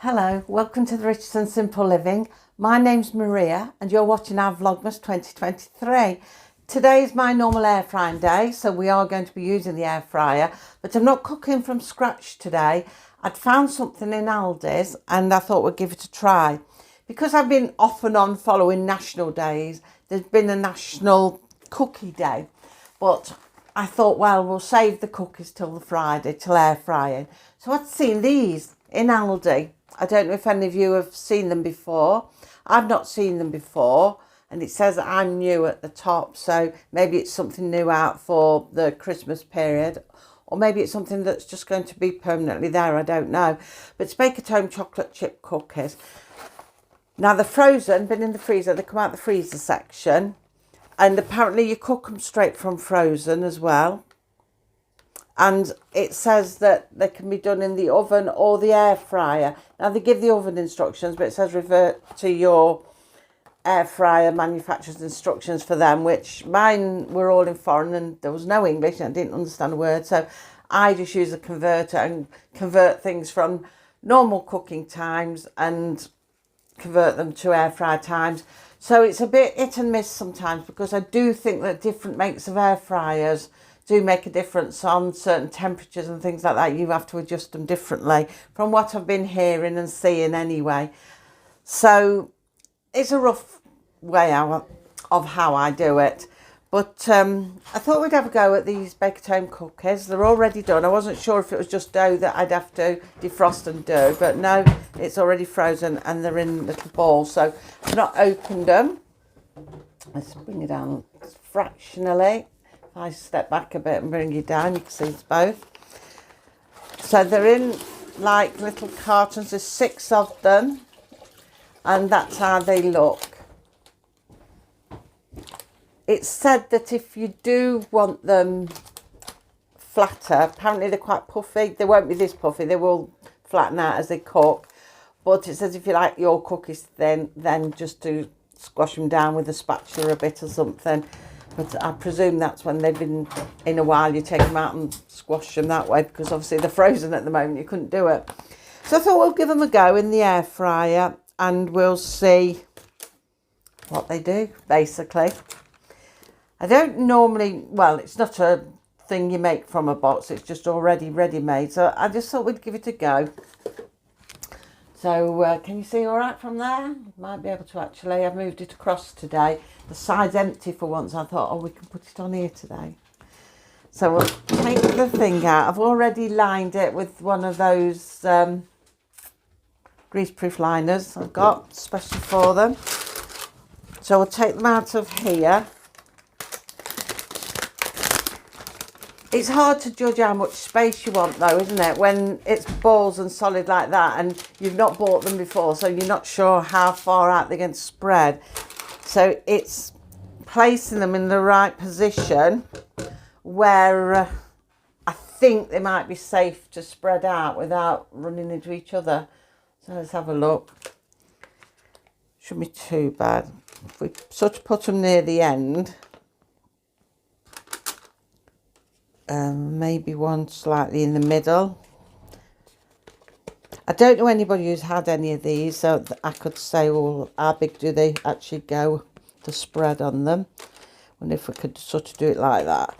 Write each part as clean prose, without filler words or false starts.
Hello, welcome to the Rich and Simple Living. My name's Maria and you're watching our Vlogmas 2023. Today is my normal air frying day, so we are going to be using the air fryer, but I'm not cooking from scratch today. I'd found something in Aldi's and I thought we'd give it a try. Because I've been off and on following national days, there's been a national cookie day, but I thought, well, we'll save the cookies till the Friday, till air frying. So I'd seen these in Aldi. I don't know if any of you have seen them before. I've not seen them before, and it says I'm new at the top, so maybe it's something new out for the Christmas period, or maybe it's something that's just going to be permanently there, I don't know. But it's Bake at Home chocolate chip cookies. Now they're frozen, been in the freezer, they come out the freezer section, and apparently you cook them straight from frozen as well. And it says that they can be done in the oven or the air fryer. Now they give the oven instructions, but it says revert to your air fryer manufacturer's instructions for them, which mine were all in foreign and there was no English and I didn't understand a word. So I just use a converter and convert things from normal cooking times and convert them to air fry times. So it's a bit hit and miss sometimes, because I do think that different makes of air fryers do make a difference on certain temperatures and things like that. You have to adjust them differently from what I've been hearing and seeing anyway. So it's a rough way out of how I do it. But I thought we'd have a go at these Bake at Home cookies. They're already done. I wasn't sure if it was just dough that I'd have to defrost and do, but no, it's already frozen and they're in little balls. So I've not opened them. Let's bring it down fractionally. If I step back a bit and bring you down, you can see it's both. So they're in like little cartons. There's 6 of them, and that's how they look. It's said that if you do want them flatter, apparently they're quite puffy. They won't be this puffy. They will flatten out as they cook. But it says if you like your cookies thin, then just to squash them down with a spatula a bit or something. But I presume that's when they've been in a while, you take them out and squash them that way, because obviously they're frozen at the moment, you couldn't do it. So I thought we'll give them a go in the air fryer and we'll see what they do, basically. I don't normally, well, it's not a thing you make from a box, it's just already ready-made. So I just thought we'd give it a go. So can you see all right from there? Might be able to actually. I've moved it across today. The side's empty for once. I thought, oh, we can put it on here today. So we'll take the thing out. I've already lined it with one of those greaseproof liners I've got, especially for them. So we'll take them out of here. It's hard to judge how much space you want though, isn't it? When it's balls and solid like that and you've not bought them before, so you're not sure how far out they're going to spread. So it's placing them in the right position where I think they might be safe to spread out without running into each other. So let's have a look. Shouldn't be too bad. If we sort of put them near the end. Maybe one slightly in the middle. I don't know anybody who's had any of these, so I could say, well, how big do they actually go to spread on them? I wonder if we could sort of do it like that.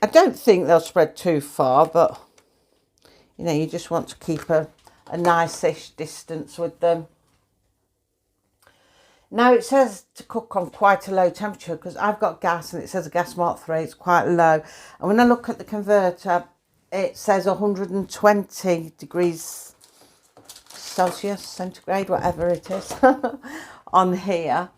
I don't think they'll spread too far, but you know, you just want to keep a nice-ish distance with them. Now it says to cook on quite a low temperature, because I've got gas and it says a gas mark 3, it's quite low. And when I look at the converter, it says 120 degrees Celsius, centigrade, whatever it is, on here.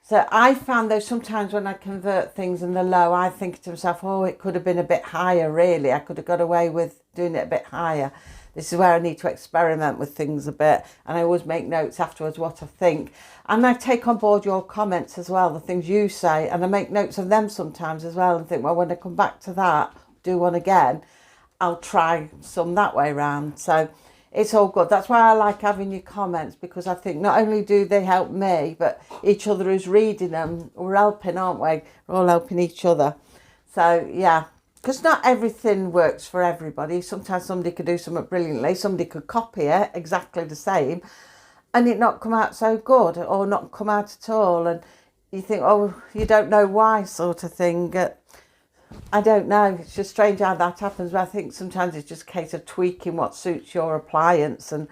So I found though sometimes when I convert things in the low, I think to myself, oh, it could have been a bit higher really. I could have got away with doing it a bit higher. This is where I need to experiment with things a bit. And I always make notes afterwards what I think. And I take on board your comments as well, the things you say. And I make notes of them sometimes as well and think, well, when I come back to that, do one again, I'll try some that way round. So it's all good. That's why I like having your comments, because I think not only do they help me, but each other who's reading them, we're helping, aren't we? We're all helping each other. So, yeah. because not everything works for everybody. Sometimes somebody could do something brilliantly, somebody could copy it exactly the same and it not come out so good or not come out at all, and you think, oh, you don't know why, sort of thing. I don't know, it's just strange how that happens, but I think sometimes it's just a case of tweaking what suits your appliance and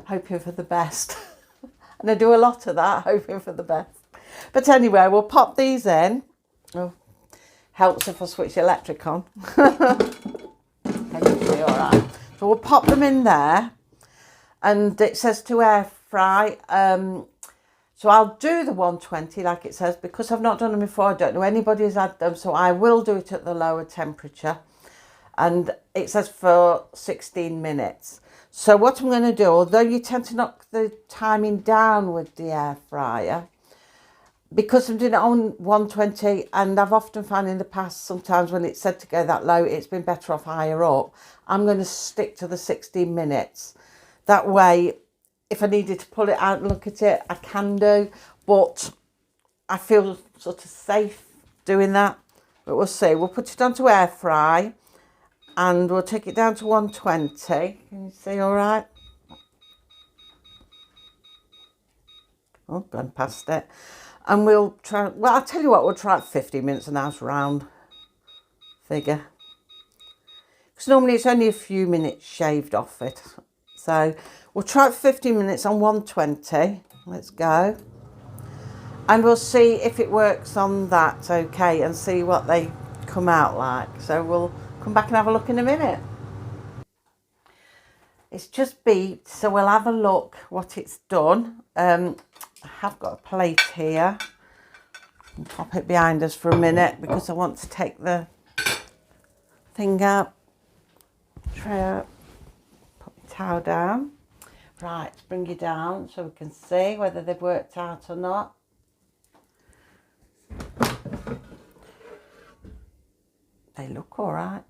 hoping for the best. And I do a lot of that, hoping for the best. But anyway, we'll pop these in. Oh, helps if I switch the electric on. Can you see all right? So we'll pop them in there. And it says to air fry. So I'll do the 120 like it says, because I've not done them before. I don't know anybody who's had them. So I will do it at the lower temperature. And it says for 16 minutes. So what I'm going to do, although you tend to knock the timing down with the air fryer, because I'm doing it on 120, and I've often found in the past, sometimes when it's said to go that low, it's been better off higher up. I'm going to stick to the 16 minutes. That way, if I needed to pull it out and look at it, I can do. But I feel sort of safe doing that. But we'll see. We'll put it onto air fry, and we'll take it down to 120. Can you see all right? Oh, gone past it. And we'll try, well, I'll tell you what, we'll try it 50 minutes, a nice round figure. Because normally it's only a few minutes shaved off it. So we'll try it 50 minutes on 120. Let's go. And we'll see if it works on that, okay, and see what they come out like. So we'll come back and have a look in a minute. It's just beeped, so we'll have a look what it's done. I have got a plate here. I'll pop it behind us for a minute because I want to take the thing out. Tray out. Put my towel down. Right, bring you down so we can see whether they've worked out or not. They look all right.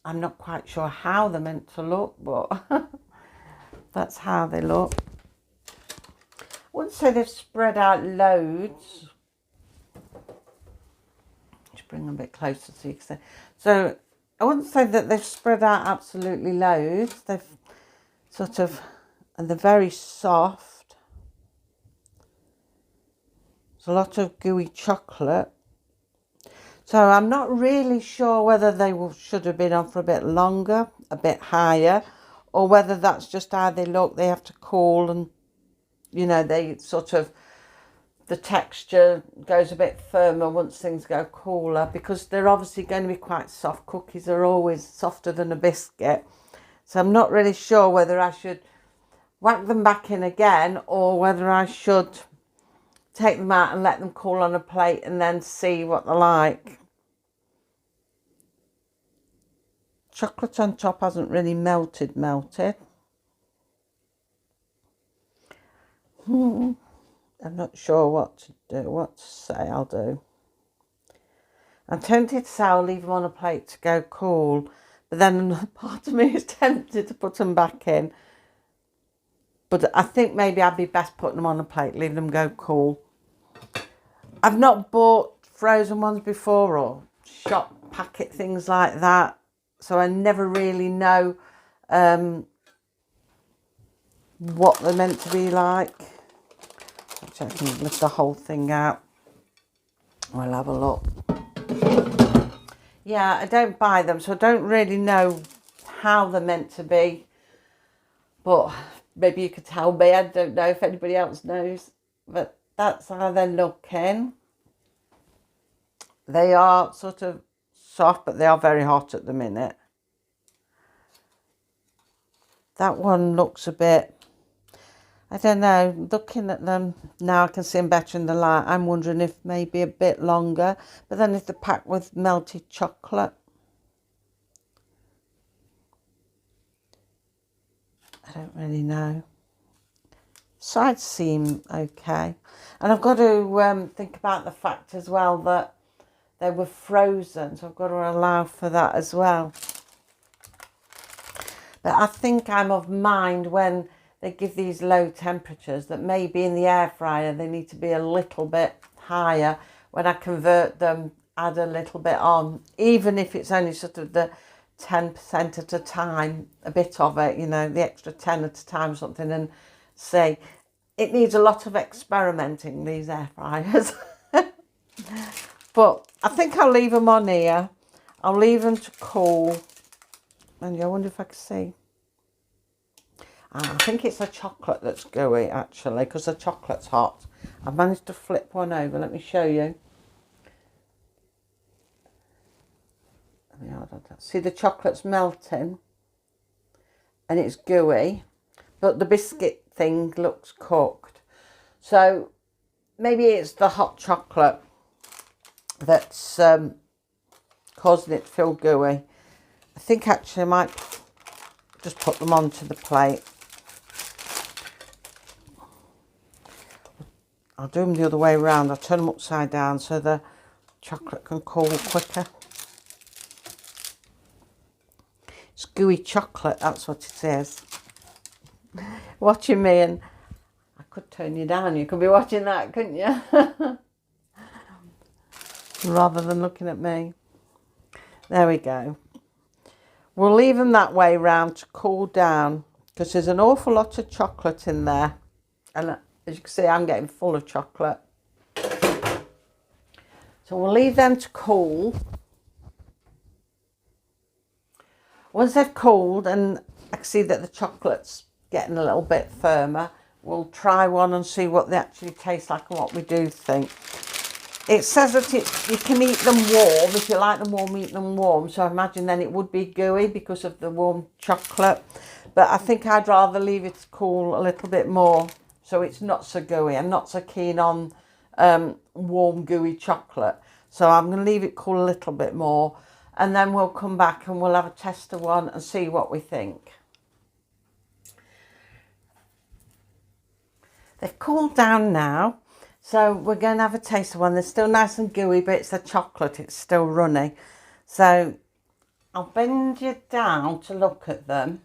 I'm not quite sure how they're meant to look, but that's how they look. I wouldn't say they've spread out loads. Just bring them a bit closer so you can see. So I wouldn't say that they've spread out absolutely loads. They've sort of, and they're very soft. There's a lot of gooey chocolate. So I'm not really sure whether they should have been on for a bit longer, a bit higher, or whether that's just how they look. They have to cool and, you know, they sort of, the texture goes a bit firmer once things go cooler, because they're obviously going to be quite soft. Cookies are always softer than a biscuit. So I'm not really sure whether I should whack them back in again or whether I should take them out and let them cool on a plate and then see what they're like. Chocolate on top hasn't really melted. I'm not sure what to do, what to say I'll do. I'm tempted to say I'll leave them on a plate to go cool, but then another part of me is tempted to put them back in. But I think maybe I'd be best putting them on a plate, leave them go cool. I've not bought frozen ones before or shop packet things like that, so I never really know what they're meant to be like. Actually, I can lift the whole thing out. We'll have a look. Yeah, I don't buy them, so I don't really know how they're meant to be. But maybe you could tell me. I don't know if anybody else knows. But that's how they're looking. They are sort of soft, but they are very hot at the minute. That one looks a bit, I don't know, looking at them now I can see them better in the light. I'm wondering if maybe a bit longer, but then if they're packed with melted chocolate. I don't really know. Sides seem okay. And I've got to think about the fact as well that they were frozen, so I've got to allow for that as well. But I think I'm of mind when they give these low temperatures that maybe in the air fryer they need to be a little bit higher when I convert them add a little bit on, even if it's only sort of the 10% at a time, a bit of it, you know, the extra 10 at a time or something, and see. It needs a lot of experimenting, these air fryers. But I think I'll leave them on here. I'll leave them to cool. And I wonder if I can see. I think it's the chocolate that's gooey, actually, because the chocolate's hot. I've managed to flip one over. Let me show you. See, the chocolate's melting and it's gooey, but the biscuit thing looks cooked. So maybe it's the hot chocolate that's causing it to feel gooey. I think actually I might just put them onto the plate. I'll do them the other way around. I'll turn them upside down so the chocolate can cool quicker. It's gooey chocolate, that's what it is. Watching me, and I could turn you down. You could be watching that, couldn't you? Rather than looking at me. There we go. We'll leave them that way round to cool down, because there's an awful lot of chocolate in there. And as you can see, I'm getting full of chocolate. So we'll leave them to cool. Once they've cooled and I can see that the chocolate's getting a little bit firmer, we'll try one and see what they actually taste like and what we do think. It says that you can eat them warm. If you like them warm, eat them warm. So I imagine then it would be gooey because of the warm chocolate. But I think I'd rather leave it to cool a little bit more so it's not so gooey. I'm not so keen on warm, gooey chocolate. So I'm going to leave it cool a little bit more. And then we'll come back and we'll have a tester one and see what we think. They've cooled down now. So we're going to have a taster one. They're still nice and gooey, but it's the chocolate. It's still runny. So I'll bend you down to look at them.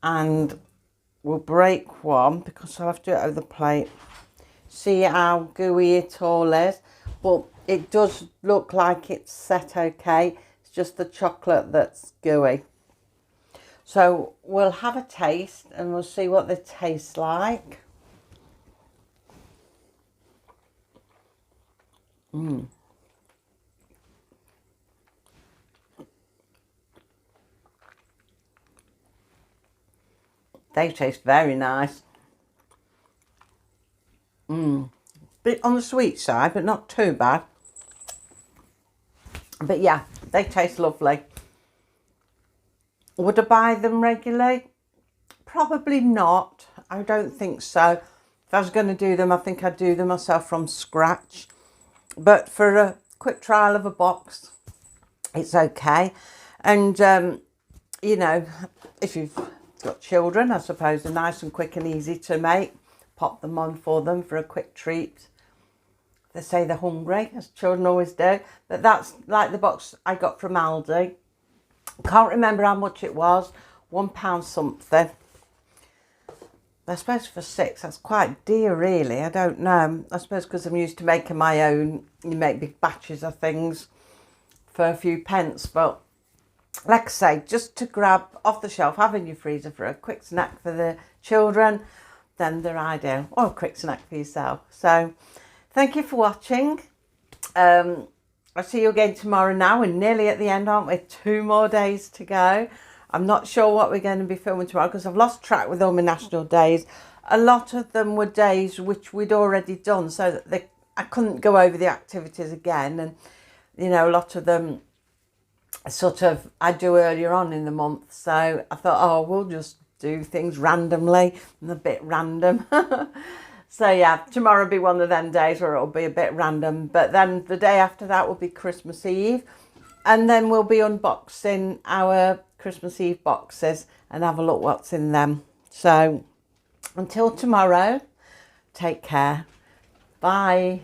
And we'll break one because I'll have to do it over the plate. See how gooey it all is. But it does look like it's set okay. It's just the chocolate that's gooey. So we'll have a taste and we'll see what they taste like. They taste very nice. Bit on the sweet side, but not too bad. But yeah, they taste lovely. Would I buy them regularly? Probably not. I don't think so. If I was going to do them, I think I'd do them myself from scratch. But for a quick trial of a box, it's okay. And, you know, if you've got children, I suppose they're nice and quick and easy to make. Pop them on for them for a quick treat. They say they're hungry, as children always do. But that's like the box I got from Aldi. Can't remember how much it was. £1 something. I suppose for 6, that's quite dear really. I don't know. I suppose because I'm used to making my own. You make big batches of things for a few pence. But like I say, just to grab off the shelf, have in your freezer for a quick snack for the children, then they're ideal. Or a quick snack for yourself. So thank you for watching. I'll see you again tomorrow now. We're nearly at the end, aren't we? 2 more days to go. I'm not sure what we're going to be filming tomorrow because I've lost track with all my national days. A lot of them were days which we'd already done, so that I couldn't go over the activities again. And, you know, a lot of them sort of I do earlier on in the month. So I thought, oh, we'll just do things randomly and a bit random. So yeah, tomorrow will be one of them days where it'll be a bit random. But then the day after that will be Christmas Eve. And then we'll be unboxing our Christmas Eve boxes and have a look what's in them. So until tomorrow, take care. Bye.